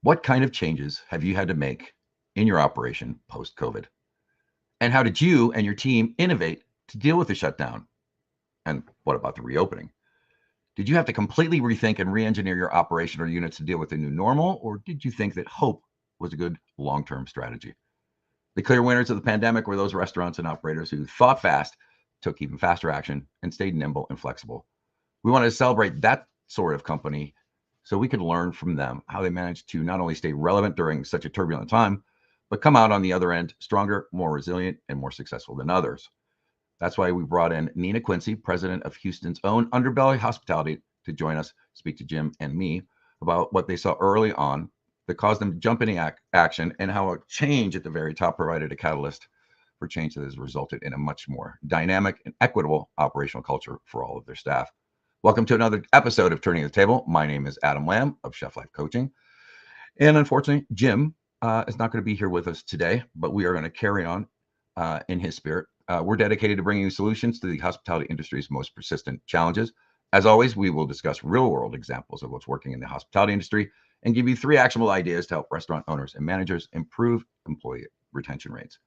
What kind of changes have you had to make in your operation post-COVID? And how did you and your team innovate to deal with the shutdown? And what about the reopening? Did you have to completely rethink and re-engineer your operation or units to deal with the new normal, or did you think that hope was a good long-term strategy? The clear winners of the pandemic were those restaurants and operators who thought fast, took even faster action, and stayed nimble and flexible. We wanted to celebrate that sort of company so we could learn from them how they managed to not only stay relevant during such a turbulent time, but come out on the other end stronger, more resilient, and more successful than others. That's why we brought in Nina Quincy, president of Houston's own Underbelly Hospitality, to join us, speak to Jim and me about what they saw early on that caused them to jump into action and how a change at the very top provided a catalyst for change that has resulted in a much more dynamic and equitable operational culture for all of their staff. Welcome to another episode of Turning the Table. My name is Adam Lamb of Chef Life Coaching. And unfortunately, Jim is not going to be here with us today, but we are going to carry on in his spirit. We're dedicated to bringing solutions to the hospitality industry's most persistent challenges. As always, we will discuss real-world examples of what's working in the hospitality industry and give you 3 actionable ideas to help restaurant owners and managers improve employee retention rates.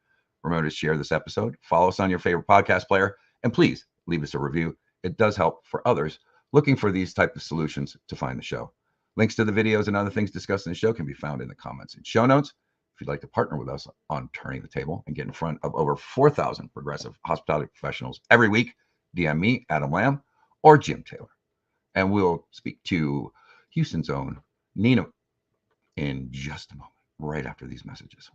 Remember to share this episode, follow us on your favorite podcast player, and please leave us a review. It does help for others looking for these type of solutions to find the show. Links to the videos and other things discussed in the show can be found in the comments and show notes. If you'd like to partner with us on Turning the Table and get in front of over 4,000 progressive hospitality professionals every week, DM me, Adam Lamb, or Jim Taylor. And we'll speak to Houston's own Nina in just a moment, right after these messages.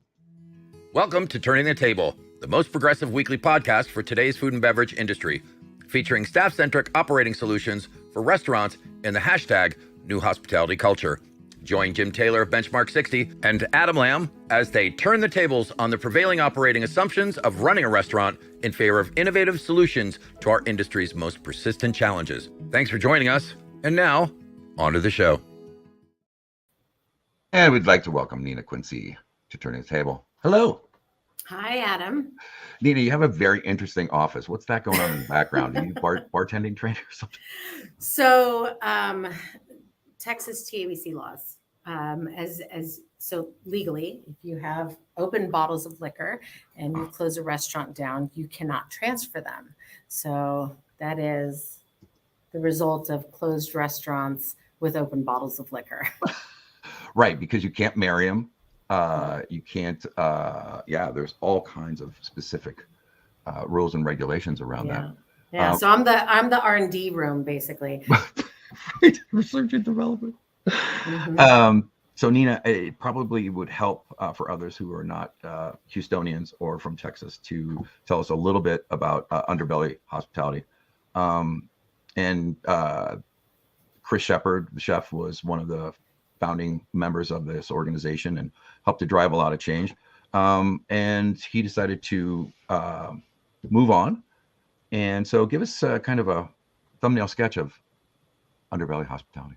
Welcome to Turning the Table, the most progressive weekly podcast for today's food and beverage industry, featuring staff-centric operating solutions for restaurants in the hashtag New Hospitality Culture. Join Jim Taylor of Benchmark 60 and Adam Lamb as they turn the tables on the prevailing operating assumptions of running a restaurant in favor of innovative solutions to our industry's most persistent challenges. Thanks for joining us. And now, on to the show. And we'd like to welcome Nina Quincy to Turning the Table. Hello. Hi, Adam. Nina, you have a very interesting office. What's that going on in the background? Are you bartending trainer or something? So, Texas TABC laws, so legally, if you have open bottles of liquor and you close a restaurant down, you cannot transfer them. So that is the result of closed restaurants with open bottles of liquor. Right, because you can't marry them. You can't. There's all kinds of specific rules and regulations around that. Yeah. So I'm the R&D room basically. Right, research and development. Mm-hmm. So Nina, it probably would help for others who are not Houstonians or from Texas to tell us a little bit about Underbelly Hospitality. And Chris Shepard, the chef, was one of the founding members of this organization and helped to drive a lot of change. And he decided to move on. And so give us kind of a thumbnail sketch of Underbelly Hospitality.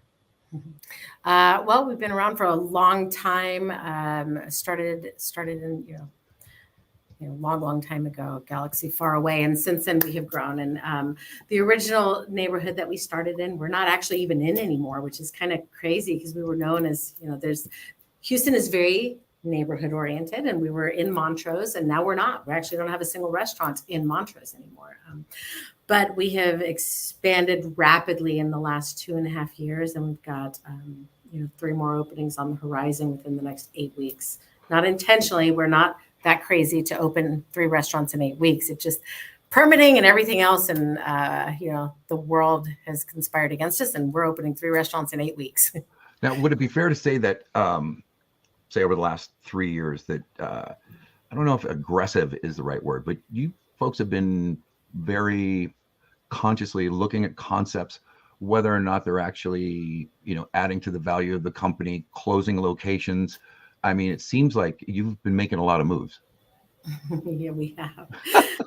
Well, we've been around for a long time. Started in long time ago, galaxy far away, and since then we have grown. And the original neighborhood that we started in, we're not actually even in anymore, which is kind of crazy because we were known as Houston is very neighborhood oriented, and we were in Montrose, and now we're not. We actually don't have a single restaurant in Montrose anymore. But we have expanded rapidly in the last 2.5 years, and we've got 3 more openings on the horizon within the next 8 weeks. Not intentionally, we're not that crazy to open 3 restaurants in 8 weeks. It's just permitting and everything else, and the world has conspired against us, and we're opening 3 restaurants in 8 weeks. Now, would it be fair to say that, say over the last 3 years, that I don't know if aggressive is the right word, but you folks have been very consciously looking at concepts, whether or not they're actually, adding to the value of the company, closing locations. I mean, it seems like you've been making a lot of moves. Yeah, we have.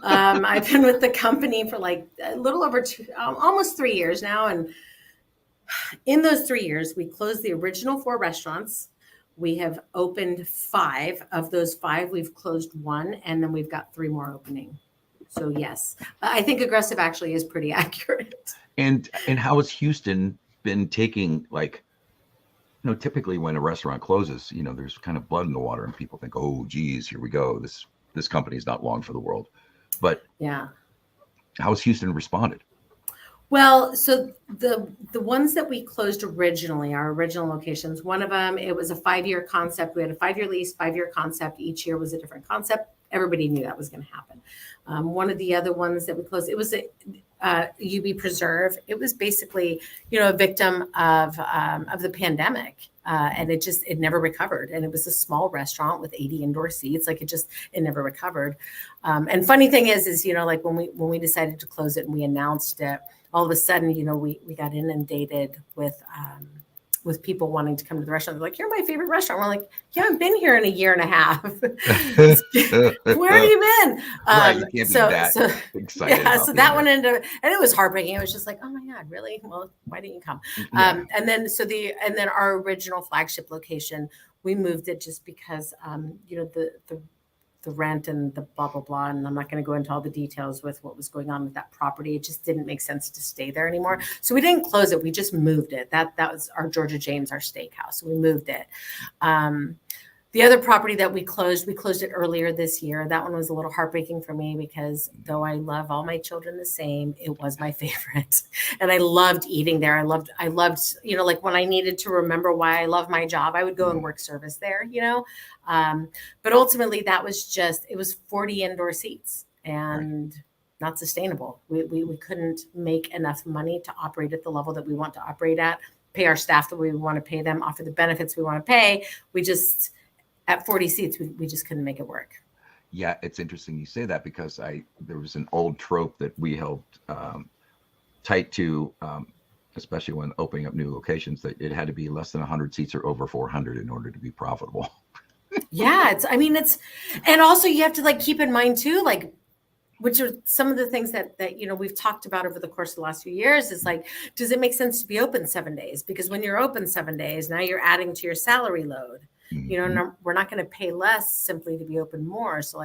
I've been with the company for like a little over almost 3 years now. And in those 3 years, we closed the original 4 restaurants. We have opened 5. Of those 5, we've closed 1, and then we've got 3 more opening. So yes, I think aggressive actually is pretty accurate. And how has Houston been taking typically when a restaurant closes, there's kind of blood in the water, and people think, oh, geez, here we go. This company is not long for the world. But Yeah. how's Houston responded? Well, so the ones that we closed originally, our original locations, one of them, it was a 5-year concept. We had a 5-year lease, 5-year concept. Each year was a different concept. Everybody knew that was going to happen. One of the other ones that we closed, it was a UB Preserve. It was basically, a victim of the pandemic. And it never recovered. And it was a small restaurant with 80 indoor seats. Like it never recovered. And funny thing is, like when we decided to close it and we announced it, all of a sudden, we got inundated with people wanting to come to the restaurant. They're like, "You're my favorite restaurant." We're like, "You haven't been here in a year and a half. Where have you been?" Right, you can't be that excited. Yeah, so that one ended up, and it was heartbreaking. It was just like, "Oh my God, really? Well, why didn't you come?" Yeah. And then our original flagship location, we moved it just because, the rent and the blah, blah, blah. And I'm not going to go into all the details with what was going on with that property. It just didn't make sense to stay there anymore. So we didn't close it. We just moved it. That was our Georgia James, our steakhouse. So we moved it. The other property that we closed it earlier this year. That one was a little heartbreaking for me because though I love all my children the same, it was my favorite. And I loved eating there. I loved, like when I needed to remember why I love my job, I would go and work service there, but ultimately it was 40 indoor seats and not sustainable. We couldn't make enough money to operate at the level that we want to operate at, pay our staff the way we want to pay them, offer the benefits we want to pay. At 40 seats, we just couldn't make it work. Yeah, it's interesting you say that because there was an old trope that we held tight to, especially when opening up new locations, that it had to be less than 100 seats or over 400 in order to be profitable. Yeah, and also you have to keep in mind too, which are some of the things that we've talked about over the course of the last few years is does it make sense to be open 7 days? Because when you're open 7 days, now you're adding to your salary load. Mm-hmm. We're not going to pay less simply to be open more. So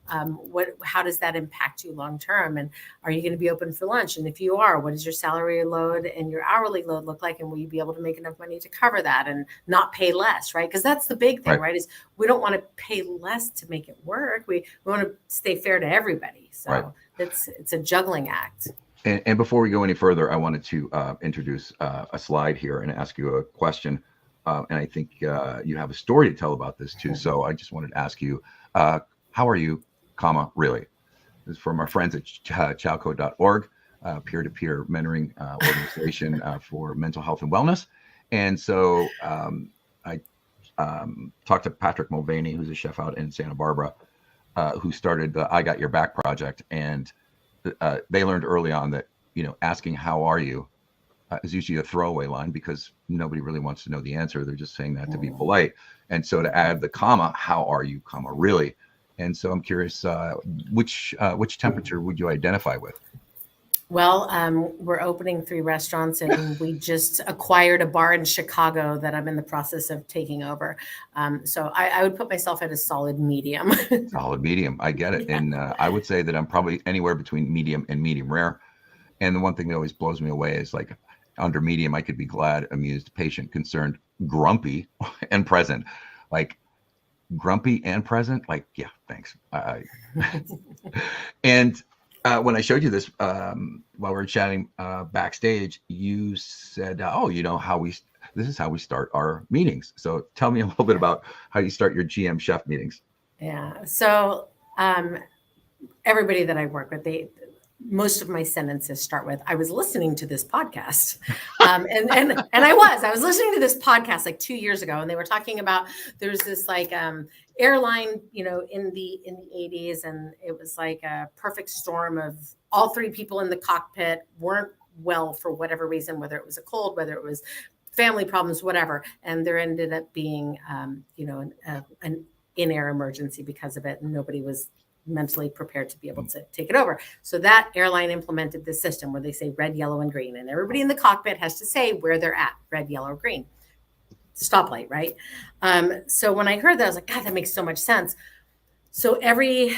how does that impact you long term? And are you going to be open for lunch? And if you are, what does your salary load and your hourly load look like? And will you be able to make enough money to cover that and not pay less, right? Because that's the big thing, right? Is we don't want to pay less to make it work. We want to stay fair to everybody. So it's a juggling act. And before we go any further, I wanted to introduce a slide here and ask you a question. And I think you have a story to tell about this too. So I just wanted to ask you, how are you, really? This is from our friends at chalco.org, peer-to-peer mentoring organization for mental health and wellness. And so I talked to Patrick Mulvaney, who's a chef out in Santa Barbara, who started the I Got Your Back project. And they learned early on that, asking how are you is usually a throwaway line because nobody really wants to know the answer. They're just saying that to be polite. And so to add the comma, how are you, really? And so I'm curious, which temperature would you identify with? Well, we're opening 3 restaurants and we just acquired a bar in Chicago that I'm in the process of taking over. So I would put myself at a solid medium. Solid medium. I get it. Yeah. And I would say that I'm probably anywhere between medium and medium rare. And the one thing that always blows me away is under medium, I could be glad, amused, patient, concerned, grumpy, and present. Grumpy and present, yeah, thanks. And when I showed you this while we were chatting backstage, you said, this is how we start our meetings. So tell me a little bit about how you start your GM chef meetings. Yeah. So everybody that I work with, most of my sentences start with, I was listening to this podcast. And I was listening to this podcast 2 years ago, and they were talking about, there's this airline, in the 80s. And it was a perfect storm of all 3 people in the cockpit weren't well for whatever reason, whether it was a cold, whether it was family problems, whatever. And there ended up being, an in-air emergency because of it. And nobody was mentally prepared to be able to take it over. So that airline implemented this system where they say red, yellow, and green. And everybody in the cockpit has to say where they're at, red, yellow, or green. Stoplight, right? So when I heard that, I was like, God, that makes so much sense. So every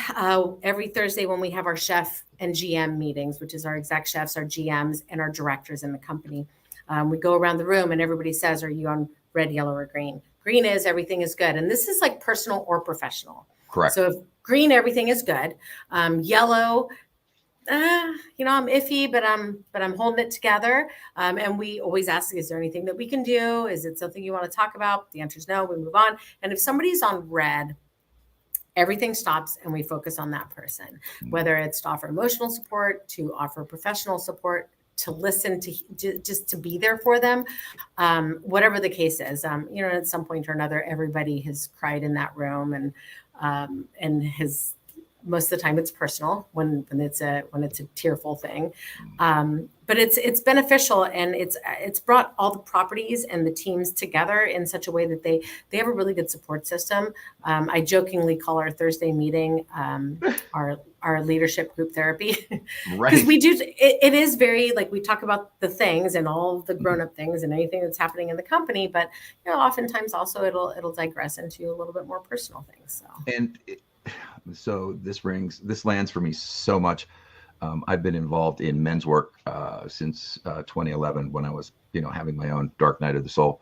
Thursday when we have our chef and GM meetings, which is our exec chefs, our GMs, and our directors in the company, We go around the room and everybody says, are you on red, yellow, or green? Green is everything is good. And this is like personal or professional. Correct. So if green, everything is good. Yellow, I'm iffy, but I'm holding it together. And we always ask, is there anything that we can do? Is it something you want to talk about? The answer is no, we move on. And if somebody's on red, everything stops and we focus on that person, whether it's to offer emotional support, to offer professional support, to listen, to just to be there for them, whatever the case is. At some point or another, everybody has cried in that room, and has. Most of the time it's personal when it's a tearful thing, but it's beneficial, and it's brought all the properties and the teams together in such a way that they have a really good support system. I jokingly call our Thursday meeting our leadership group therapy, Right. because we do it is very, like, we talk about the things and all the grown-up things and anything that's happening in the company, but oftentimes also it'll digress into a little bit more personal things. So this lands for me so much. I've been involved in men's work since 2011, when I was, having my own dark night of the soul.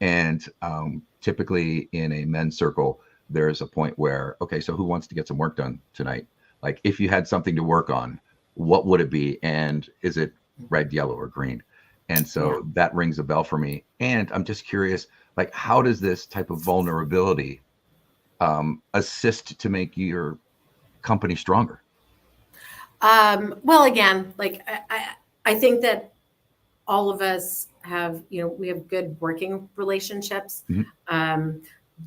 And typically in a men's circle, there's a point where, okay, so who wants to get some work done tonight? Like, if you had something to work on, what would it be? And is it red, yellow, or green? And so that rings a bell for me. And I'm just curious, like, how does this type of vulnerability assist to make your company stronger? Well, again, like I think that all of us have, we have good working relationships. Mm-hmm.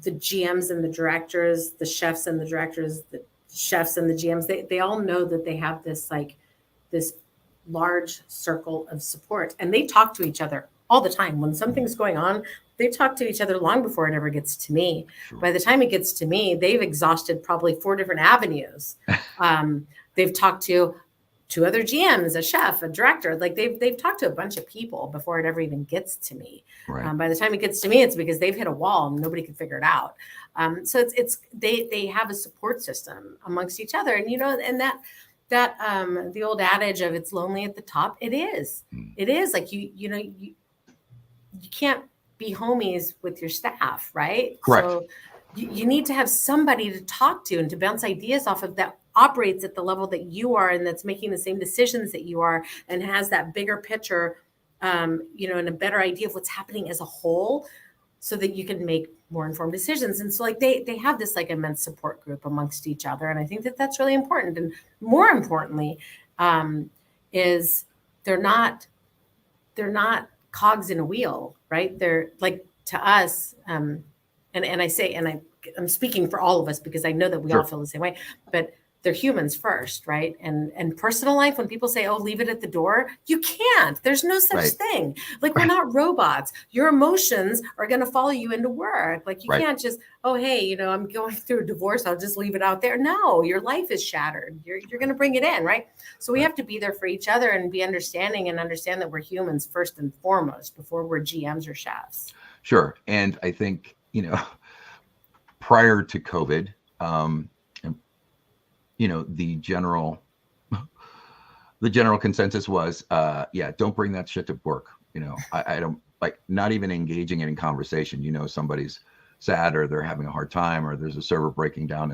The GMs and the directors, the chefs and the directors, the chefs and the GMs, they all know that they have this large circle of support, and they talk to each other all the time. When something's going on, they talk to each other long before it ever gets to me. Sure. By the time it gets to me, they've exhausted probably 4 different avenues. They've talked to 2 other GMs, a chef, a director. Like, they've talked to a bunch of people before it ever even gets to me. Right. By the time it gets to me, it's because they've hit a wall and nobody can figure it out. So they have a support system amongst each other, and and that the old adage of it's lonely at the top, it is. It is like you can't be homies with your staff, right? Correct. So you need to have somebody to talk to and to bounce ideas off of, that operates at the level that you are, and that's making the same decisions that you are, and has that bigger picture, and a better idea of what's happening as a whole, so that you can make more informed decisions. And so, like, they have this, like, immense support group amongst each other. And I think that that's really important. And more importantly, is they're not cogs in a wheel, right? They're, like, to us, and I say, and I'm speaking for all of us, because I know that we all feel the same way, but they're humans first, right? And personal life, when people say, oh, leave it at the door, you can't. There's no such thing. Like, we're not robots. Your emotions are going to follow you into work. Like, you can't just, oh, hey, I'm going through a divorce, I'll just leave it out there. No, your life is shattered. You're going to bring it in, right? So we have to be there for each other and be understanding, and understand that we're humans first and foremost before we're GMs or chefs. Sure. And I think, prior to COVID, the general consensus was, don't bring that shit to work. I don't like, not even engaging in conversation. Somebody's sad, or they're having a hard time, or there's a server breaking down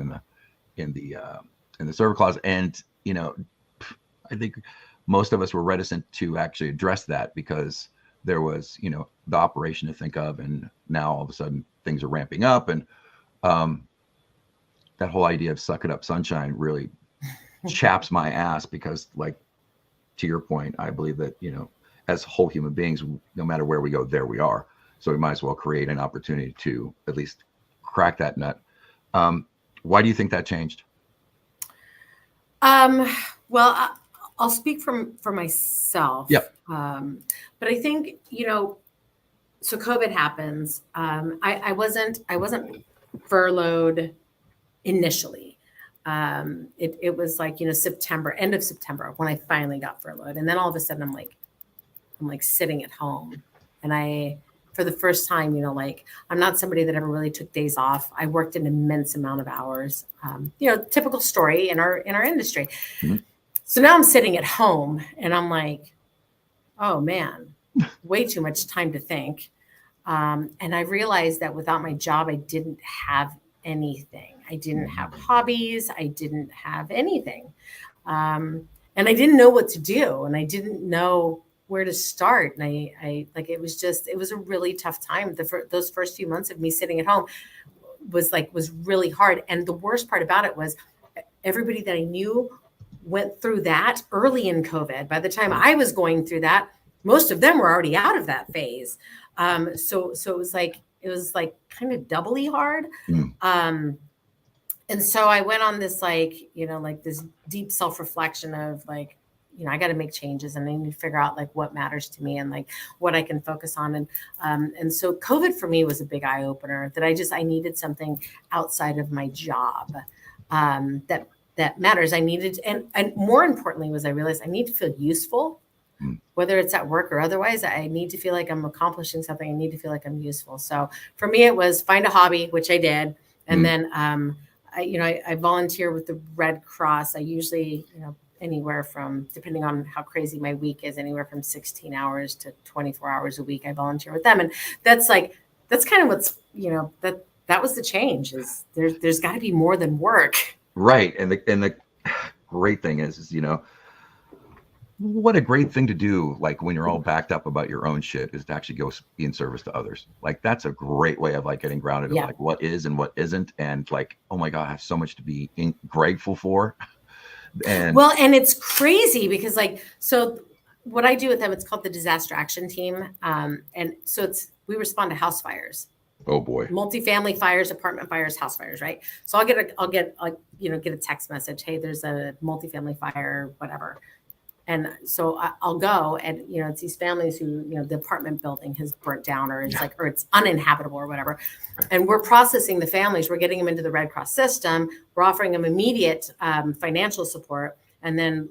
in the server closet. And, I think most of us were reticent to actually address that, because there was, the operation to think of, and now all of a sudden things are ramping up. And that whole idea of suck it up, sunshine, really chaps my ass, because, like, to your point, I believe that, as whole human beings, no matter where we go, there we are. So we might as well create an opportunity to at least crack that nut. Why do you think that changed? Well, I'll speak for myself. Yep. But I think, so COVID happens. I wasn't furloughed initially. It was like, September, end of September, when I finally got furloughed. And then all of a sudden I'm like sitting at home, and for the first time, I'm not somebody that ever really took days off. I worked an immense amount of hours, typical story in our industry. Mm-hmm. So now I'm sitting at home, and I'm like, oh man, way too much time to think. And I realized that without my job, I didn't have anything. I didn't have hobbies. I didn't have anything. And I didn't know what to do. And I didn't know where to start. And I like, it was a really tough time. Those first few months of me sitting at home was really hard. And the worst part about it was everybody that I knew went through that early in COVID. By the time I was going through that, most of them were already out of that phase. So it was like kind of doubly hard. And so I went on this this deep self-reflection of I got to make changes, and I need to figure out what matters to me and what I can focus on. And so COVID for me was a big eye opener that I needed something outside of my job that matters. I needed, and more importantly was I realized I need to feel useful, whether it's at work or otherwise. I need to feel like I'm accomplishing something. I need to feel like I'm useful. So for me, it was find a hobby, which I did. And then, I volunteer with the Red Cross. I usually, anywhere from, depending on how crazy my week is, anywhere from 16 hours to 24 hours a week, I volunteer with them. And that's kind of what's, that was the change, is there's got to be more than work. Right. And the great thing is, what a great thing to do. When you're all backed up about your own shit, is to actually go be in service to others. That's a great way of getting grounded of what is and what isn't. And oh my God, I have so much to be grateful for. And it's crazy because so what I do with them, it's called the Disaster Action Team. And so we respond to house fires. Oh boy. Multifamily fires, apartment fires, house fires, right? So I'll get a text message. Hey, there's a multifamily fire, whatever. And so I'll go, and it's these families who the apartment building has burnt down, or it's or it's uninhabitable or whatever. And we're processing the families. We're getting them into the Red Cross system. We're offering them immediate financial support, and then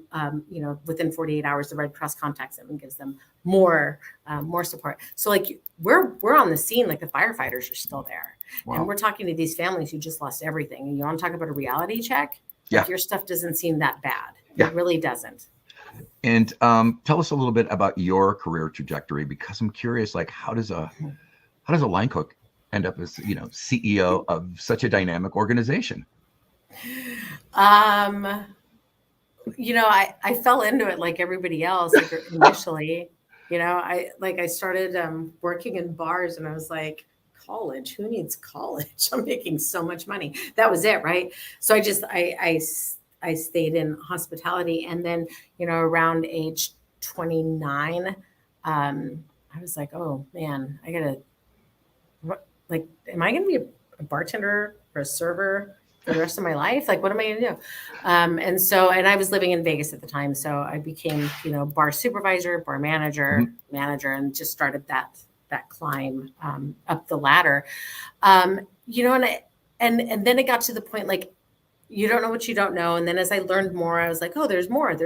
within 48 hours, the Red Cross contacts them and gives them more support. So we're on the scene, the firefighters are still there, and we're talking to these families who just lost everything. And you want to talk about a reality check? Your stuff doesn't seem that bad. It really doesn't. And tell us a little bit about your career trajectory, because I'm curious, how does a line cook end up as CEO of such a dynamic organization? I fell into it like everybody else initially. I started working in bars, and I was like, college? Who needs college? I'm making so much money. That was it, right? So I stayed in hospitality, and then, around age 29, I was like, oh man, am I going to be a bartender or a server for the rest of my life? What am I going to do? And I was living in Vegas at the time. So I became, bar supervisor, bar manager, and just started that climb up the ladder. And then it got to the point, you don't know what you don't know. And then as I learned more, I was like, oh, there's more. And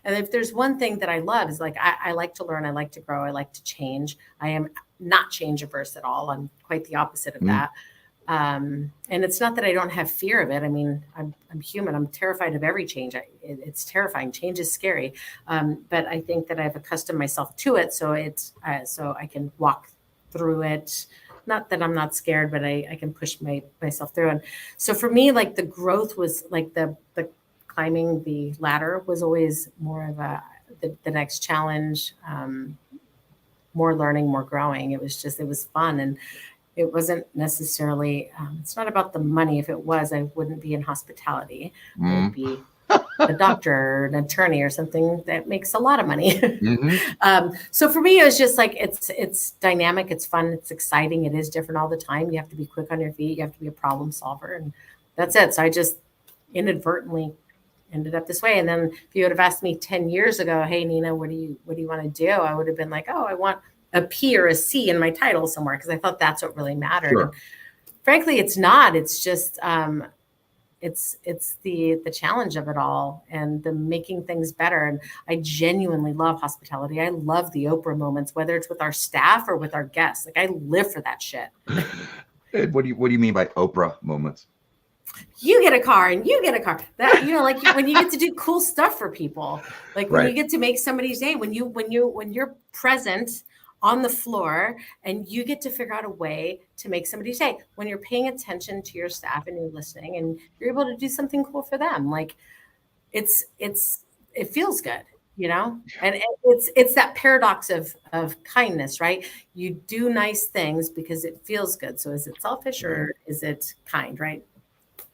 if there's one thing that I love is I like to learn, I like to grow, I like to change. I am not change averse at all. I'm quite the opposite of that. And it's not that I don't have fear of it. I mean, I'm human. I'm terrified of every change. It's terrifying. Change is scary. But I think that I've accustomed myself to it. So so I can walk through it. Not that I'm not scared, but I can push myself through. And so for me, the growth was the climbing the ladder was always more of the next challenge, more learning, more growing. It was fun. And it wasn't necessarily, it's not about the money. If it was, I wouldn't be in hospitality. I would be a doctor or an attorney or something that makes a lot of money. So for me, it was just it's dynamic, it's fun, it's exciting. It is different all the time. You have to be quick on your feet. You have to be a problem solver, and that's it. So I just inadvertently ended up this way. And then if you would have asked me 10 years ago, hey, Nina, what do you want to do? I would have been like, oh, I want a P or a C in my title somewhere, because I thought that's what really mattered. Sure. And frankly, it's not. It's just it's the challenge of it all, and the making things better. And I genuinely love hospitality. I love the Oprah moments, whether it's with our staff or with our guests. I live for that shit. What do you mean by Oprah moments? you get a car and you get a car. That, like when you get to do cool stuff for people, like when you get to make somebody's day, when you're present on the floor and you get to figure out a way to make somebody's day, when you're paying attention to your staff and you're listening and you're able to do something cool for them, like it feels good, and it's that paradox of kindness, right? You do nice things because it feels good. So is it selfish or is it kind, right?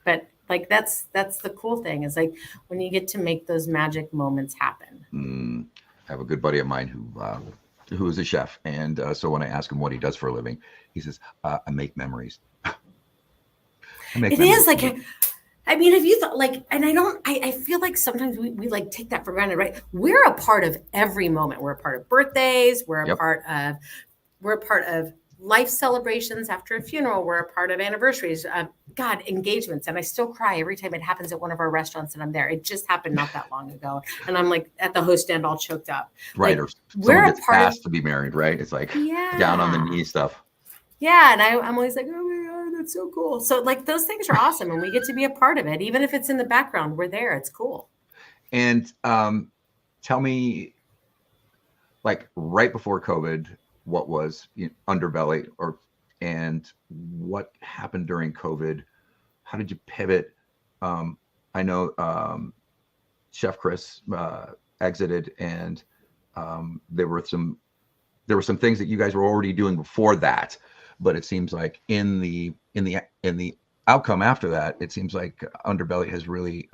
But like that's the cool thing, is like when you get to make those magic moments happen. I have a good buddy of mine who is a chef, and so when I ask him what he does for a living, he says, "I make memories." It is like, I mean, have you thought, like, and I feel like sometimes we like take that for granted, right? We're a part of every moment. We're a part of birthdays. We're a part of life celebrations after a funeral. We're a part of anniversaries, engagements. And I still cry every time it happens at one of our restaurants and I'm there. It just happened not that long ago. And I'm like at the host stand all choked up. Right. Like, or someone gets asked to be married, right? It's like down on the knee stuff. Yeah. And I'm always like, oh my God, that's so cool. So like those things are awesome. And we get to be a part of it. Even if it's in the background, we're there. It's cool. And tell me, like right before COVID, what was Underbelly, and what happened during COVID? How did you pivot? I know Chef Chris exited, and there were some things that you guys were already doing before that, but it seems like in the outcome after that, it seems like Underbelly has really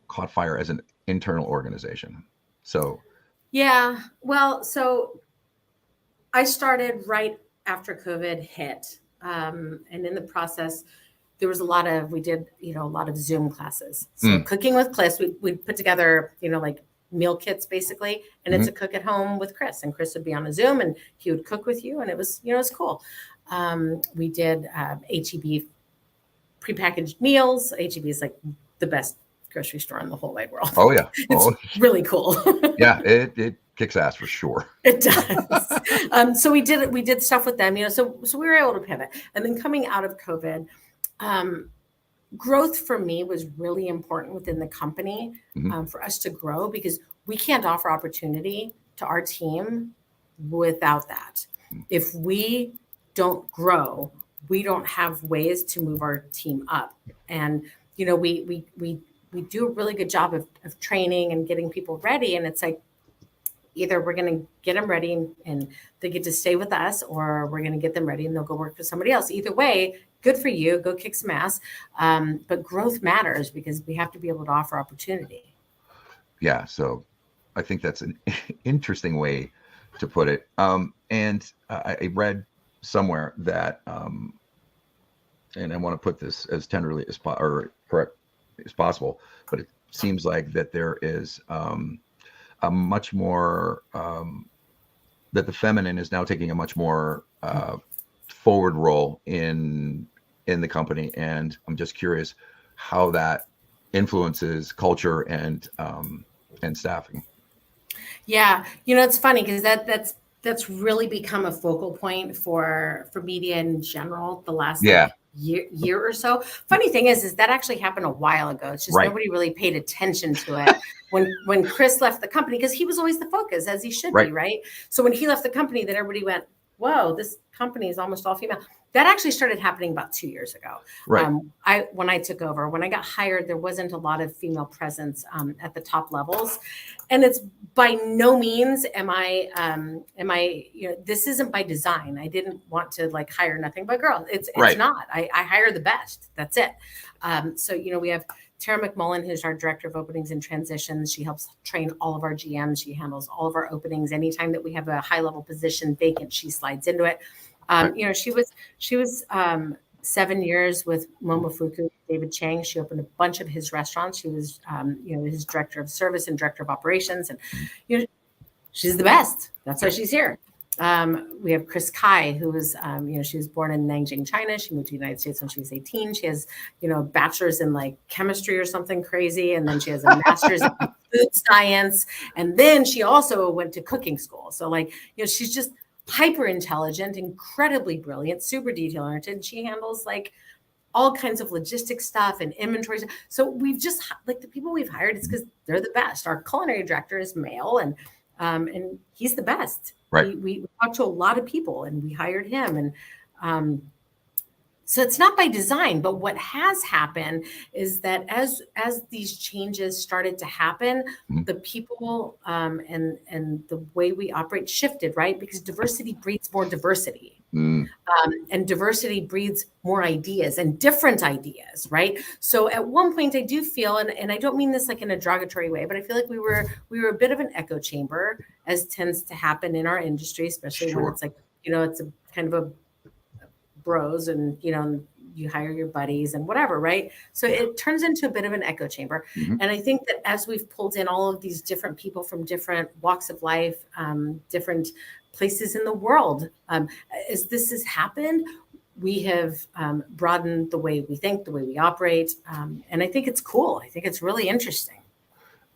caught fire as an internal organization. So yeah, well, so I started right after COVID hit. And in the process, there was we did a lot of Zoom classes. So Cooking with Chris, we put together, like meal kits basically. And it's a cook at home with Chris, and Chris would be on a Zoom and he would cook with you. And it was, it was cool. We did HEB prepackaged meals. HEB is like the best grocery store in the whole wide world. Oh yeah. It's really cool. Yeah. It kicks ass for sure. It does. So we did stuff with them, so we were able to pivot. And then coming out of COVID, growth for me was really important within the company, for us to grow, because we can't offer opportunity to our team without that. If we don't grow, we don't have ways to move our team up. And, we do a really good job of training and getting people ready. And it's like, either we're going to get them ready and they get to stay with us, or we're going to get them ready and they'll go work for somebody else. Either way, good for you, go kick some ass. But growth matters because we have to be able to offer opportunity. Yeah. So I think that's an interesting way to put it. And I read somewhere that, and I want to put this as tenderly as correct as possible, but it seems like that there is, a much more that the feminine is now taking a much more forward role in the company, and I'm just curious how that influences culture and staffing. Yeah, it's funny because that's really become a focal point for media in general the last year or so. Funny thing is that actually happened a while ago. It's just nobody really paid attention to it when Chris left the company, because he was always the focus, as he should be, right? So when he left the company, then everybody went, whoa, this company is almost all female. That actually started happening about 2 years ago. Right. When I took over, when I got hired, there wasn't a lot of female presence at the top levels, and it's by no means am I this isn't by design. I didn't want to like hire nothing but girls. It's not. I hire the best. That's it. So we have Tara McMullen, who's our director of openings and transitions. She helps train all of our GMs. She handles all of our openings. Anytime that we have a high level position vacant, she slides into it. She was 7 years with Momofuku, David Chang. She opened a bunch of his restaurants. She was, his director of service and director of operations. And, she's the best. That's why she's here. We have Chris Kai, who was, she was born in Nanjing, China. She moved to the United States when she was 18. She has, a bachelor's in like chemistry or something crazy. And then she has a master's in food science. And then she also went to cooking school. So like, she's just hyper intelligent, incredibly brilliant, super detail oriented. She handles like all kinds of logistics stuff and inventory. So we've just like the people we've hired, it's because they're the best. Our culinary director is male, and he's the best. Right. We talked to a lot of people, and we hired him. And so it's not by design, but what has happened is that as these changes started to happen, the people and the way we operate shifted, right? Because diversity breeds more diversity. And diversity breeds more ideas and different ideas, right? So at one point I do feel, and I don't mean this like in a derogatory way, but I feel like we were a bit of an echo chamber, as tends to happen in our industry, especially when it's like, it's a kind of a bros and, you hire your buddies and whatever, right? So it turns into a bit of an echo chamber. And I think that as we've pulled in all of these different people from different walks of life, different places in the world, as this has happened, we have broadened the way we think, the way we operate. And I think it's cool. I think it's really interesting.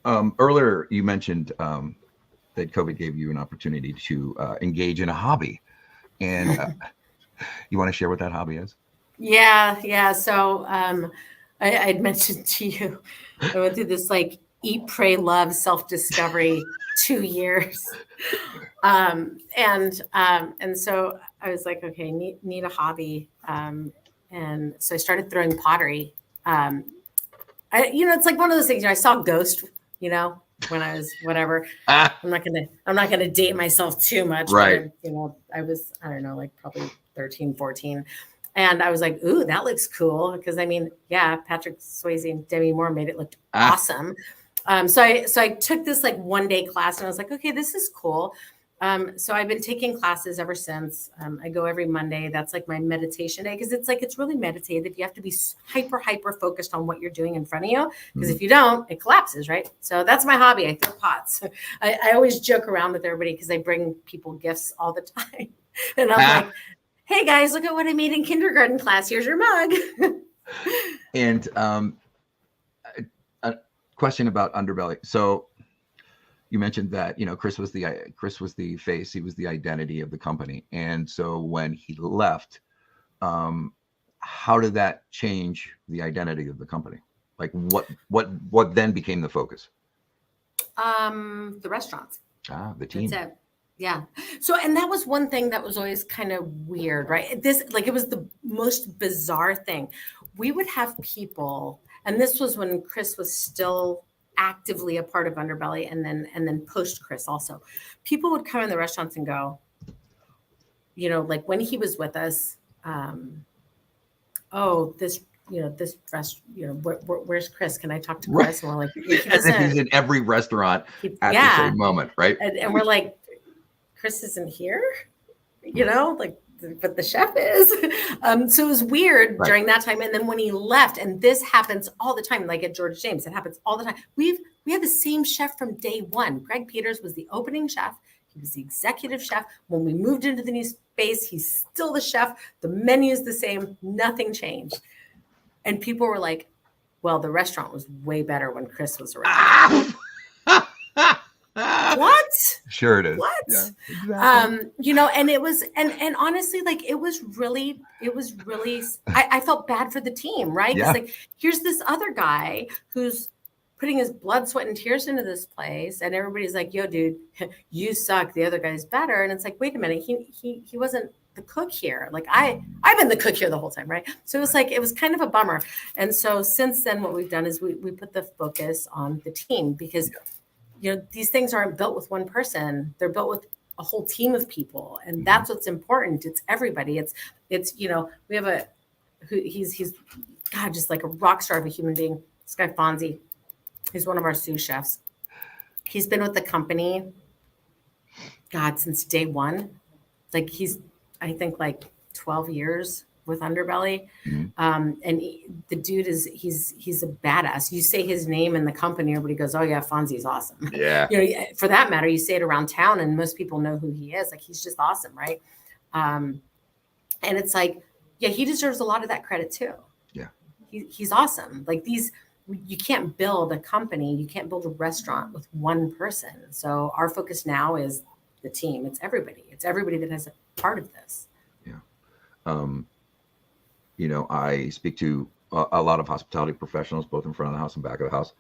Earlier, you mentioned that COVID gave you an opportunity to engage in a hobby. And you want to share what that hobby is? Yeah. So I'd mentioned to you, I went through this like eat, pray, love, self-discovery 2 years. And so I was like, okay, need a hobby. And so I started throwing pottery. It's like one of those things, I saw Ghost, when I was whatever. I'm not gonna date myself too much. Right. But, I was, I don't know, like probably 13, 14. And I was like, ooh, that looks cool. Because Patrick Swayze and Demi Moore made it look awesome. So I took this like 1-day class and I was like, okay, this is cool. So I've been taking classes ever since. I go every Monday. That's like my meditation day, because it's really meditative. You have to be hyper focused on what you're doing in front of you, because if you don't, it collapses, right? So that's my hobby. I throw pots. I always joke around with everybody because I bring people gifts all the time. And I'm like, hey guys, look at what I made in kindergarten class. Here's your mug. And a question about Underbelly. So you mentioned that, Chris was the face, he was the identity of the company. And so when he left, how did that change the identity of the company? Like what then became the focus? The restaurants. The team. That's it. Yeah. So, and that was one thing that was always kind of weird, right? It was the most bizarre thing. We would have people, and this was when Chris was still actively a part of Underbelly, and then post Chris also. People would come in the restaurants and go, like when he was with us, this rest, where's Chris? Can I talk to Chris? And we're like, as if he's in every restaurant at the same moment, right? And we're like, Chris isn't here, but the chef is. So it was weird during that time. And then when he left, and this happens all the time, like at George James, it happens all the time. We had the same chef from day one. Greg Peters was the opening chef. He was the executive chef. When we moved into the new space, he's still the chef. The menu is the same. Nothing changed. And people were like, well, the restaurant was way better when Chris was around. What? Sure it is. What? Yeah, exactly. And it was, and honestly, like, it was really, I felt bad for the team, right? Because like, here's this other guy who's putting his blood, sweat, and tears into this place. And everybody's like, yo, dude, you suck. The other guy's better. And it's like, wait a minute. He wasn't the cook here. Like I've been the cook here the whole time. Right. So it was kind of a bummer. And so since then, what we've done is we put the focus on the team, because these things aren't built with one person. They're built with a whole team of people. And that's what's important. It's everybody. It's we have he's God, just like a rock star of a human being. This guy, Fonzie, he's one of our sous chefs. He's been with the company, God, since day one. Like I think like 12 years with Underbelly. And the dude he's a badass. You say his name in the company, everybody goes, oh yeah, Fonzie's awesome. Yeah. For that matter, you say it around town and most people know who he is. Like, he's just awesome. Right. And it's like, yeah, he deserves a lot of that credit too. Yeah. He's awesome. Like you can't build a company. You can't build a restaurant with one person. So our focus now is the team. It's everybody. It's everybody that has a part of this. Yeah. I speak to a lot of hospitality professionals, both in front of the house and back of the house.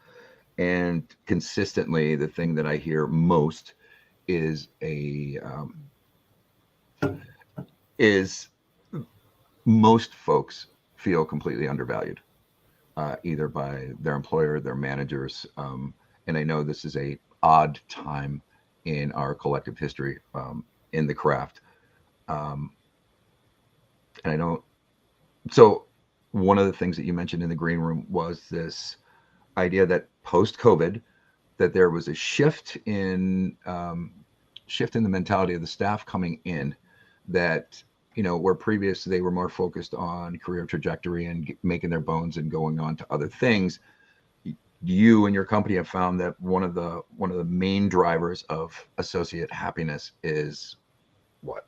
And consistently, the thing that I hear most is is most folks feel completely undervalued, either by their employer, their managers. And I know this is a odd time in our collective history in the craft. And I don't. So one of the things that you mentioned in the green room was this idea that post-COVID, that there was a shift in the mentality of the staff coming in, that where previous they were more focused on career trajectory and making their bones and going on to other things. You and your company have found that one of the main drivers of associate happiness is what?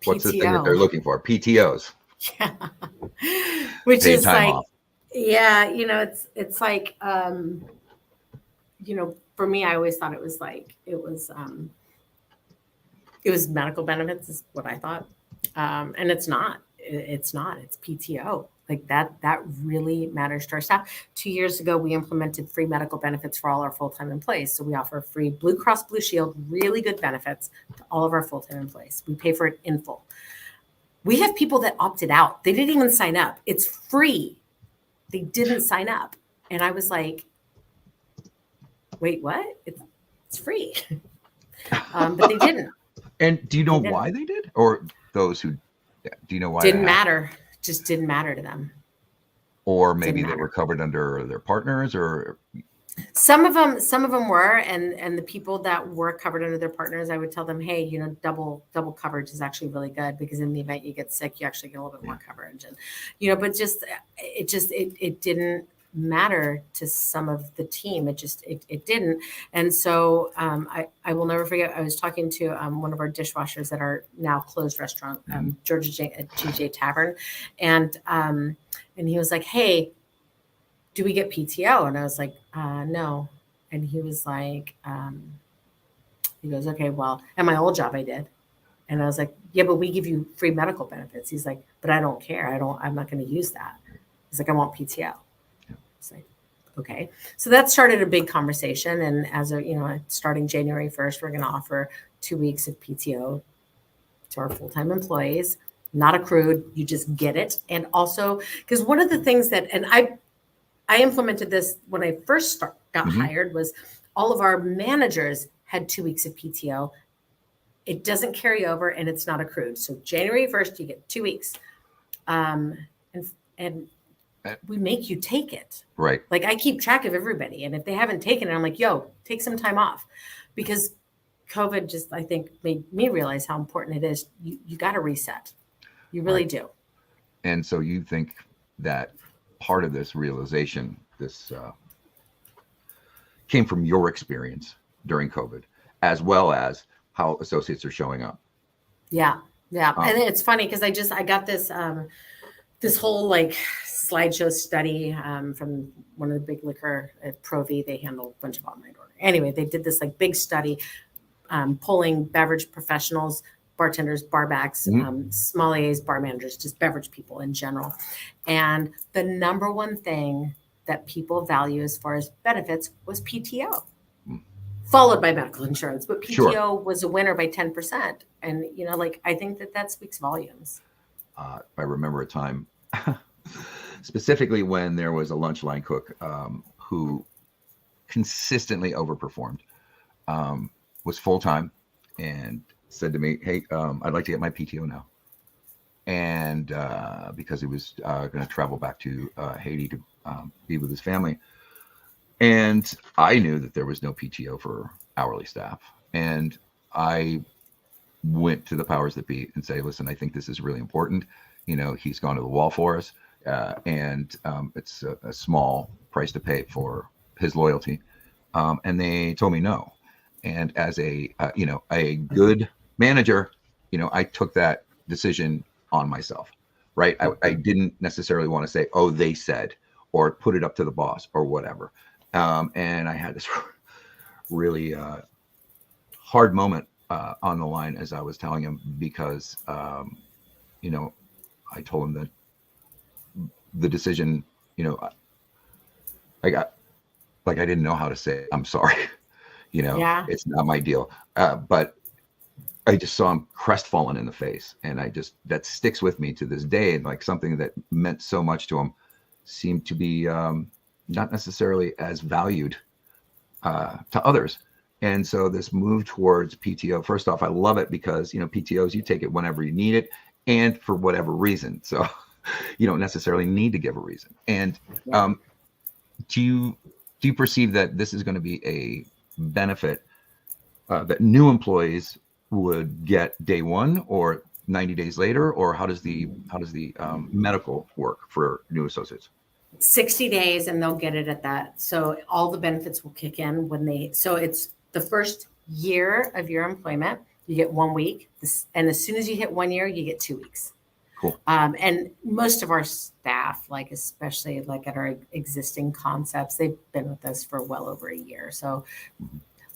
What's the thing that they're PTO. looking for? PTOs. Yeah. Which Paid is time like, off. yeah, it's like, for me, I always thought it was medical benefits is what I thought. And it's not. It's PTO. Like that really matters to our staff. 2 years ago, we implemented free medical benefits for all our full-time employees. So we offer free Blue Cross Blue Shield, really good benefits to all of our full-time employees. We pay for it in full. We have people that opted out. They didn't even sign up. It's free. They didn't sign up. And I was like, wait, what? It's free. But they didn't. And do you know why they did? Or those who, do you know why? Didn't matter. Just didn't matter to them. Or maybe they were covered under their partners, or some of them were, and the people that were covered under their partners, I would tell them, hey, double coverage is actually really good, because in the event you get sick, you actually get a little bit more coverage. And but it didn't matter to some of the team. It didn't. And so I will never forget, I was talking to one of our dishwashers at our now closed restaurant, Georgia GJ Tavern, and he was like, hey, do we get PTO? And I was like, no. And he was like, he goes, okay, well, at my old job I did. And I was like, yeah, but we give you free medical benefits. He's like, but I don't care. I'm not going to use that. He's like, I want PTO. It's like, okay. So that started a big conversation. And as starting January 1st, we're going to offer 2 weeks of PTO to our full-time employees, not accrued. You just get it. And also, because one of the things that, and I implemented this when I first got hired, was all of our managers had 2 weeks of PTO. It doesn't carry over and it's not accrued. So January 1st, you get 2 weeks. And we make you take it. Right. Like I keep track of everybody. And if they haven't taken it, I'm like, yo, take some time off, because COVID just, I think, made me realize how important it is. You got to reset. You really do. And so you think that part of this realization, this came from your experience during COVID, as well as how associates are showing up. Yeah. And it's funny because I got this this whole like slideshow study from one of the big liquor at Provi. They handle a bunch of online ordering. Anyway, they did this like big study polling beverage professionals, bartenders, barbacks, sommeliers, bar managers, just beverage people in general. And the number one thing that people value as far as benefits was PTO, followed by medical insurance. But PTO was a winner by 10%. And, I think that speaks volumes. I remember a time, specifically when there was a lunch line cook who consistently overperformed, was full-time, and said to me, hey, I'd like to get my PTO now. And because he was going to travel back to Haiti to be with his family. And I knew that there was no PTO for hourly staff. And I went to the powers that be and say, listen, I think this is really important. He's gone to the wall for us. And it's a small price to pay for his loyalty. And they told me no. And as a good manager, I took that decision on myself, right? I didn't necessarily want to say, oh, they said, or put it up to the boss or whatever. And I had this really hard moment on the line as I was telling him, because, I told him that the decision, I got, like, I didn't know how to say, I'm sorry, Yeah. it's not my deal. But I just saw him crestfallen in the face. And that sticks with me to this day. And like something that meant so much to him seemed to be not necessarily as valued to others. And so this move towards PTO, first off, I love it because, PTOs, you take it whenever you need it and for whatever reason. So you don't necessarily need to give a reason. And do you perceive that this is going to be a benefit that new employees would get day one or 90 days later, or how does the medical work for new associates? 60 days and they'll get it at that. So all the benefits will kick in so it's the first year of your employment, you get 1 week. And as soon as you hit 1 year, you get 2 weeks. Cool. And most of our staff, like especially like at our existing concepts, they've been with us for well over a year. So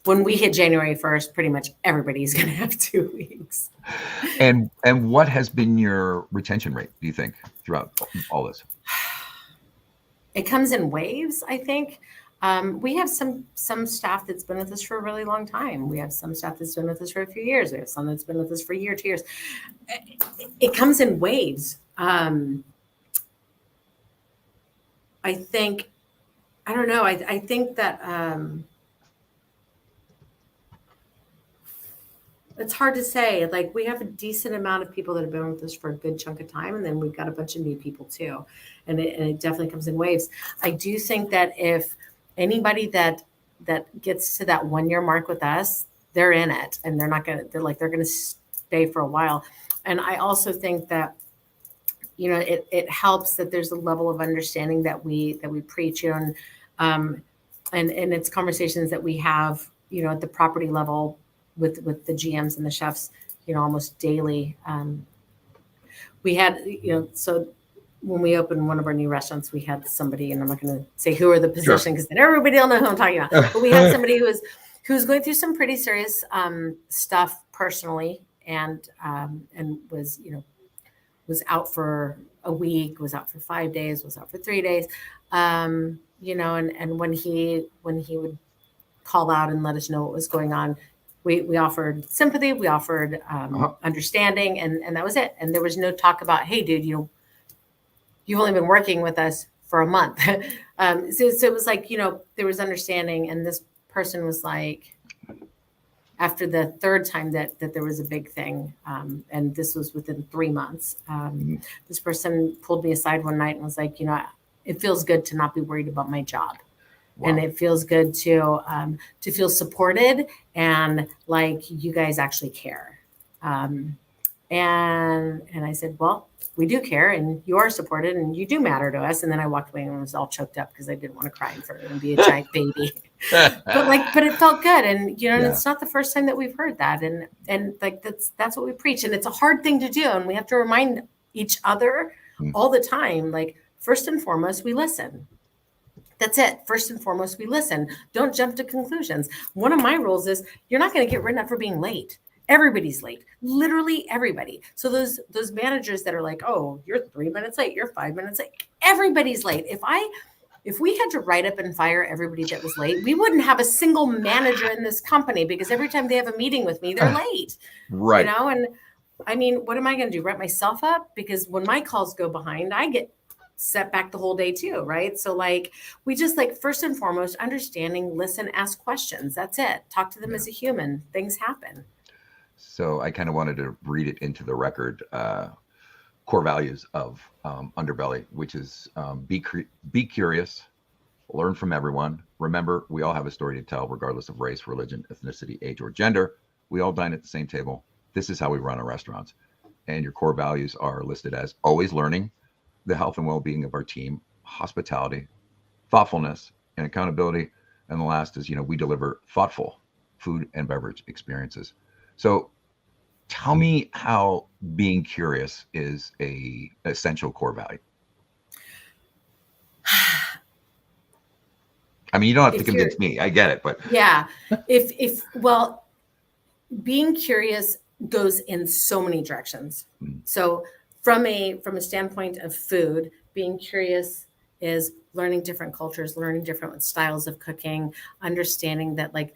when we hit January 1st, pretty much everybody's going to have 2 weeks. And what has been your retention rate, do you think, throughout all this? It comes in waves, I think. We have some staff that's been with us for a really long time. We have some staff that's been with us for a few years. We have some that's been with us for a year, 2 years. It comes in waves. I think, I don't know. I think that it's hard to say. Like, we have a decent amount of people that have been with us for a good chunk of time, and then we've got a bunch of new people too. And it definitely comes in waves. I do think that if anybody that gets to that 1 year mark with us, they're in it, and they're going to stay for a while. And I also think that, it helps that there's a level of understanding that we preach on, and it's conversations that we have, at the property level with the GMs and the chefs, almost daily. We had, so when we opened one of our new restaurants, we had somebody, and I'm not going to say who are the position because then everybody will know who I'm talking about. But we had somebody who was going through some pretty serious stuff personally, and was out for a week, was out for 5 days, was out for 3 days, and when he would call out and let us know what was going on, we offered sympathy, we offered understanding, and that was it. And there was no talk about, hey, dude, you've only been working with us for a month. So it was like, there was understanding. And this person was like, after the third time that there was a big thing, and this was within 3 months, this person pulled me aside one night and was like, it feels good to not be worried about my job. Wow. And it feels good to feel supported and like you guys actually care. And I said, well, we do care, and you are supported, and you do matter to us. And then I walked away and was all choked up because I didn't want to cry in front of him and be a giant baby. but it felt good. And, and it's not the first time that we've heard that. And like, that's what we preach. And it's a hard thing to do. And we have to remind each other all the time, like, first and foremost, we listen. That's it. First and foremost, we listen. Don't jump to conclusions. One of my rules is you're not going to get written up for being late. Everybody's late, literally everybody. So those managers that are like, oh, you're 3 minutes late, you're 5 minutes late. Everybody's late. If we had to write up and fire everybody that was late, we wouldn't have a single manager in this company, because every time they have a meeting with me, they're late. Right. And I mean, what am I going to do? Write myself up? Because when my calls go behind, I get set back the whole day too, right? So like, we just like, first and foremost, understanding, listen, ask questions. That's it. Talk to them as a human. Things happen. So I kind of wanted to read it into the record, core values of Underbelly, which is be curious, learn from everyone. Remember, we all have a story to tell, regardless of race, religion, ethnicity, age, or gender. We all dine at the same table. This is how we run our restaurants. And your core values are listed as always learning, the health and well-being of our team, hospitality, thoughtfulness, and accountability. And the last is, we deliver thoughtful food and beverage experiences. So tell me how being curious is a essential core value. I mean, you don't have to convince me. I get it, but yeah, being curious goes in so many directions. So from a standpoint of food, being curious is learning different cultures, learning different styles of cooking, understanding that, like,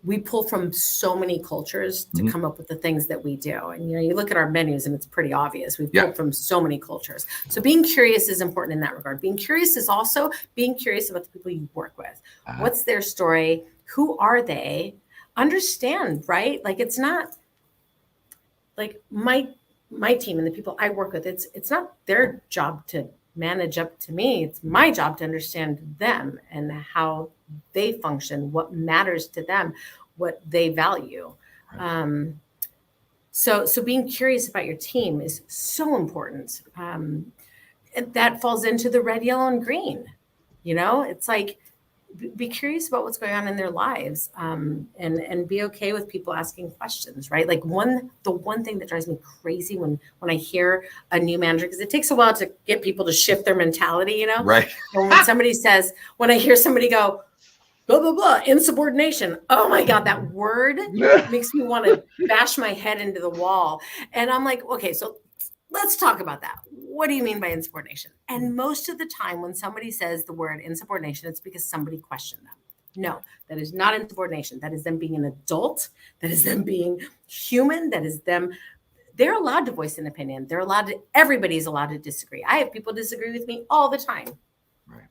we pull from so many cultures to come up with the things that we do. And, you look at our menus and it's pretty obvious. We've pulled from so many cultures. So being curious is important in that regard. Being curious is also being curious about the people you work with. What's their story? Who are they? Understand, right? Like, it's not like my team and the people I work with, it's not their job to manage up to me. It's my job to understand them and how they function, what matters to them, what they value. Right. So being curious about your team is so important. And that falls into the red, yellow, and green. It's like, be curious about what's going on in their lives, and be okay with people asking questions, right? Like, the one thing that drives me crazy when I hear a new manager, because it takes a while to get people to shift their mentality, Right. And when I hear somebody go, blah, blah, blah, insubordination. Oh my God, that word makes me want to bash my head into the wall. And I'm like, okay, so let's talk about that. What do you mean by insubordination? And most of the time when somebody says the word insubordination, it's because somebody questioned them. No, that is not insubordination. That is them being an adult. That is them being human. That is them. They're allowed to voice an opinion. Everybody's allowed to disagree. I have people disagree with me all the time. Right.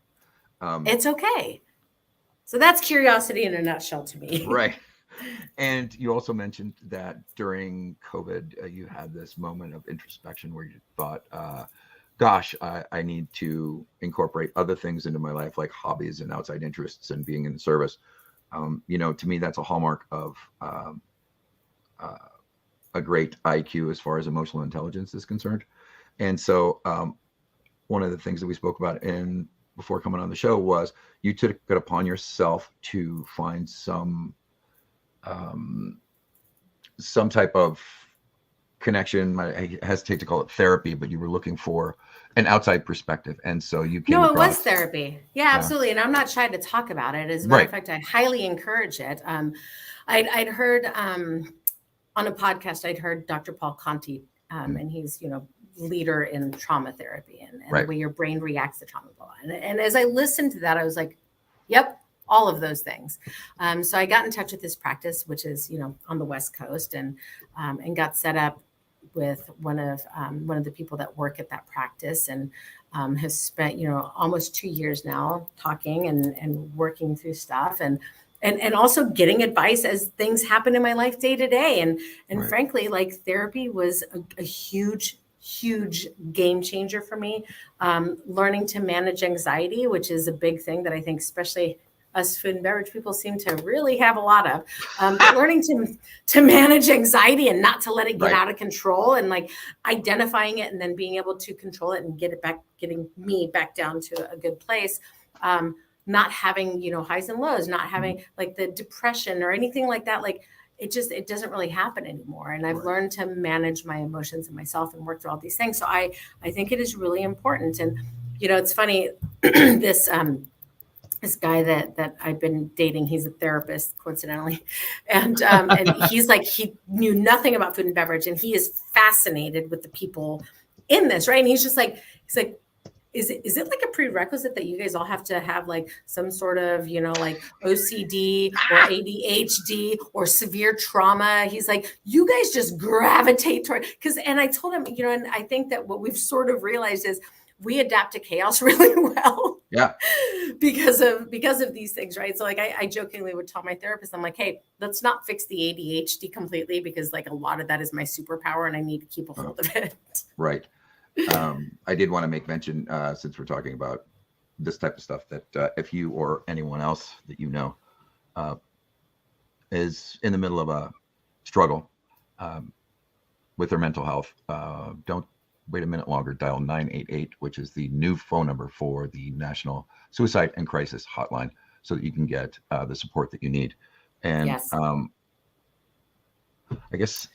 It's okay. So that's curiosity in a nutshell to me. Right. And you also mentioned that during COVID, you had this moment of introspection where you thought, gosh, I need to incorporate other things into my life, like hobbies and outside interests and being in the service. To me, that's a hallmark of a great IQ as far as emotional intelligence is concerned. And so one of the things that we spoke about before coming on the show was you took it upon yourself to find some type of connection. I hesitate to call it therapy, but you were looking for an outside perspective. And so you came across... No, it was therapy. Yeah, absolutely. And I'm not shy to talk about it. As a matter of fact, I highly encourage it. I'd heard on a podcast, I'd heard Dr. Paul Conti, and he's, leader in trauma therapy and the way your brain reacts to trauma. And as I listened to that, I was like, yep, all of those things. So I got in touch with this practice, which is, on the West Coast, and got set up with one of the people that work at that practice, and has spent, almost 2 years now talking and working through stuff and also getting advice as things happen in my life day to day. And frankly, like, therapy was a huge game changer for me. Learning to manage anxiety, which is a big thing that I think, especially us food and beverage people, seem to really have a lot of. But learning to manage anxiety and not to let it get out of control, and like identifying it and then being able to control it and getting me back down to a good place. Not having, highs and lows, not having like the depression or anything like that. Like, it doesn't really happen anymore. And I've learned to manage my emotions and myself and work through all these things. So I think it is really important. And, it's funny, this guy that I've been dating, he's a therapist, coincidentally. And he's like, he knew nothing about food and beverage, and he is fascinated with the people in this. Right. And he's like, is it like a prerequisite that you guys all have to have like some sort of, like OCD or ADHD or severe trauma? He's like, you guys just gravitate toward, and I told him, and I think that what we've sort of realized is we adapt to chaos really well. Yeah. because of these things, right? So like I jokingly would tell my therapist, I'm like, hey, let's not fix the ADHD completely, because like a lot of that is my superpower and I need to keep a hold of it. Right. I did want to make mention, since we're talking about this type of stuff, that if you or anyone else that is in the middle of a struggle with their mental health, don't wait a minute longer. Dial 988, which is the new phone number for the National Suicide and Crisis Hotline, so that you can get the support that you need. And yes. I guess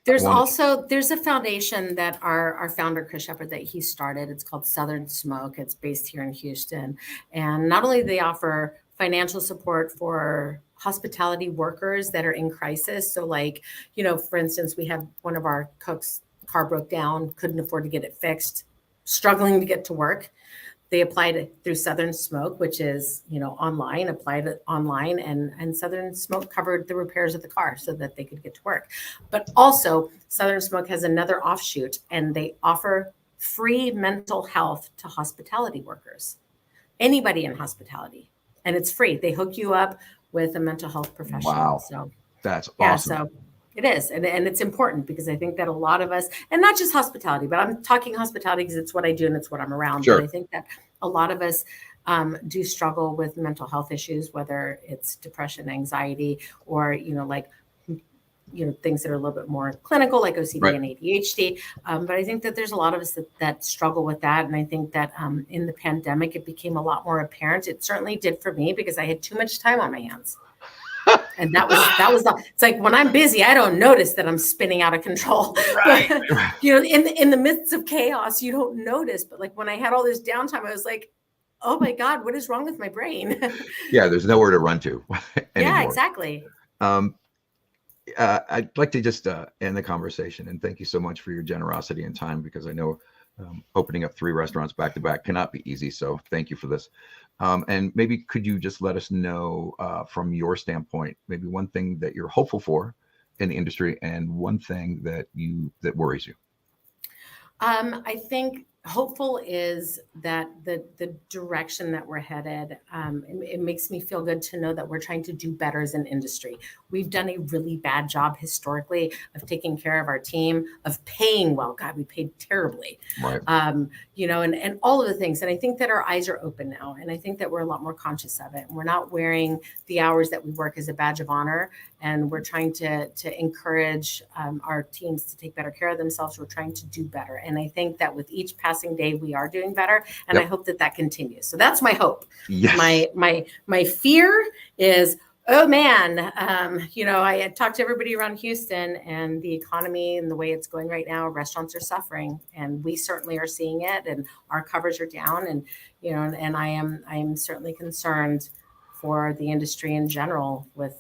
there's a foundation that our founder, Chris Shepard, that he started. It's called Southern Smoke. It's based here in Houston. And not only do they offer financial support for hospitality workers that are in crisis. So like, for instance, we had one of our cooks' car broke down, couldn't afford to get it fixed, struggling to get to work. They applied it through Southern Smoke, which is, applied it online, and Southern Smoke covered the repairs of the car so that they could get to work. But also Southern Smoke has another offshoot, and they offer free mental health to hospitality workers, anybody in hospitality, and it's free. They hook you up with a mental health professional. Wow. So that's awesome. Yeah, so it is. And it's important because I think that a lot of us, and not just hospitality, but I'm talking hospitality because it's what I do and it's what I'm around. Sure. But I think that a lot of us do struggle with mental health issues, whether it's depression, anxiety, or, things that are a little bit more clinical, like OCD Right. and ADHD. But I think that there's a lot of us that struggle with that. And I think that in the pandemic, it became a lot more apparent. It certainly did for me because I had too much time on my hands. And that was it's like when I'm busy, I don't notice that I'm spinning out of control. Right. But, in the midst of chaos, you don't notice. But like when I had all this downtime, I was like, oh my God, what is wrong with my brain? Yeah, there's nowhere to run to anymore. Yeah, exactly. I'd like to just end the conversation and thank you so much for your generosity and time, because I know opening up 3 restaurants back to back cannot be easy. So thank you for this. And maybe could you just let us know from your standpoint, maybe one thing that you're hopeful for in the industry and one thing that worries you? I think hopeful is that the direction that we're headed, it makes me feel good to know that we're trying to do better as an industry. We've done a really bad job historically of taking care of our team, of paying well. God, we paid terribly. Right. And all of the things. And I think that our eyes are open now. And I think that we're a lot more conscious of it. And we're not wearing the hours that we work as a badge of honor. And we're trying to encourage our teams to take better care of themselves. We're trying to do better. And I think that with each passing day, we are doing better. And Yep. I hope that continues. So that's my hope. Yes. My fear is, oh man, I had talked to everybody around Houston, and the economy and the way it's going right now, restaurants are suffering, and we certainly are seeing it, and our covers are down, and and I am certainly concerned for the industry in general with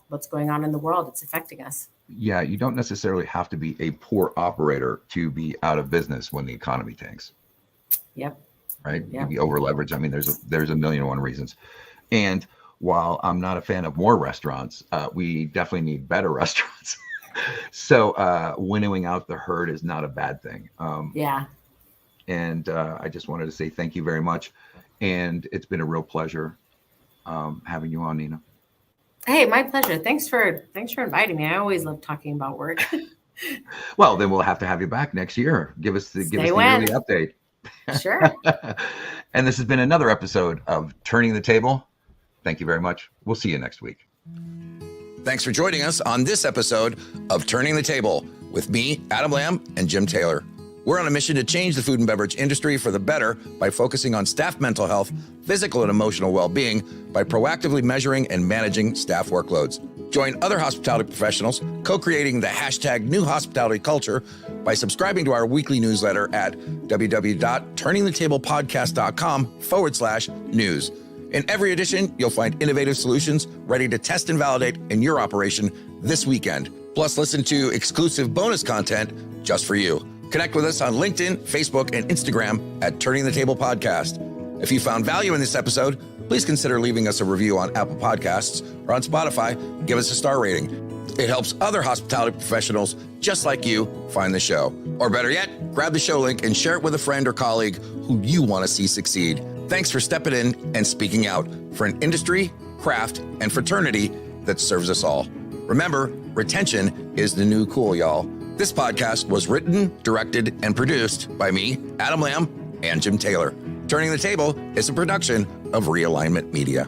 what's going on in the world. It's affecting us. Yeah, you don't necessarily have to be a poor operator to be out of business when the economy tanks. Yep. Right? You Yeah. can be over leveraged. I mean, there's a million and one reasons. And while I'm not a fan of more restaurants, we definitely need better restaurants. So winnowing out the herd is not a bad thing. Yeah. And I just wanted to say thank you very much. And it's been a real pleasure having you on, Nina. Hey, my pleasure. Thanks for inviting me. I always love talking about work. Well, then we'll have to have you back next year. Give us the yearly update. Sure. And this has been another episode of Turning the Table. Thank you very much. We'll see you next week. Thanks for joining us on this episode of Turning the Table with me, Adam Lamb, and Jim Taylor. We're on a mission to change the food and beverage industry for the better by focusing on staff mental health, physical and emotional well-being, by proactively measuring and managing staff workloads. Join other hospitality professionals co-creating the hashtag New Hospitality Culture by subscribing to our weekly newsletter at www.turningthetablepodcast.com/news. In every edition, you'll find innovative solutions ready to test and validate in your operation this weekend. Plus, listen to exclusive bonus content just for you. Connect with us on LinkedIn, Facebook, and Instagram at Turning the Table Podcast. If you found value in this episode, please consider leaving us a review on Apple Podcasts or on Spotify. Give us a star rating. It helps other hospitality professionals just like you find the show. Or better yet, grab the show link and share it with a friend or colleague who you want to see succeed. Thanks for stepping in and speaking out for an industry, craft, and fraternity that serves us all. Remember, retention is the new cool, y'all. This podcast was written, directed, and produced by me, Adam Lamb, and Jim Taylor. Turning the Table is a production of Realignment Media.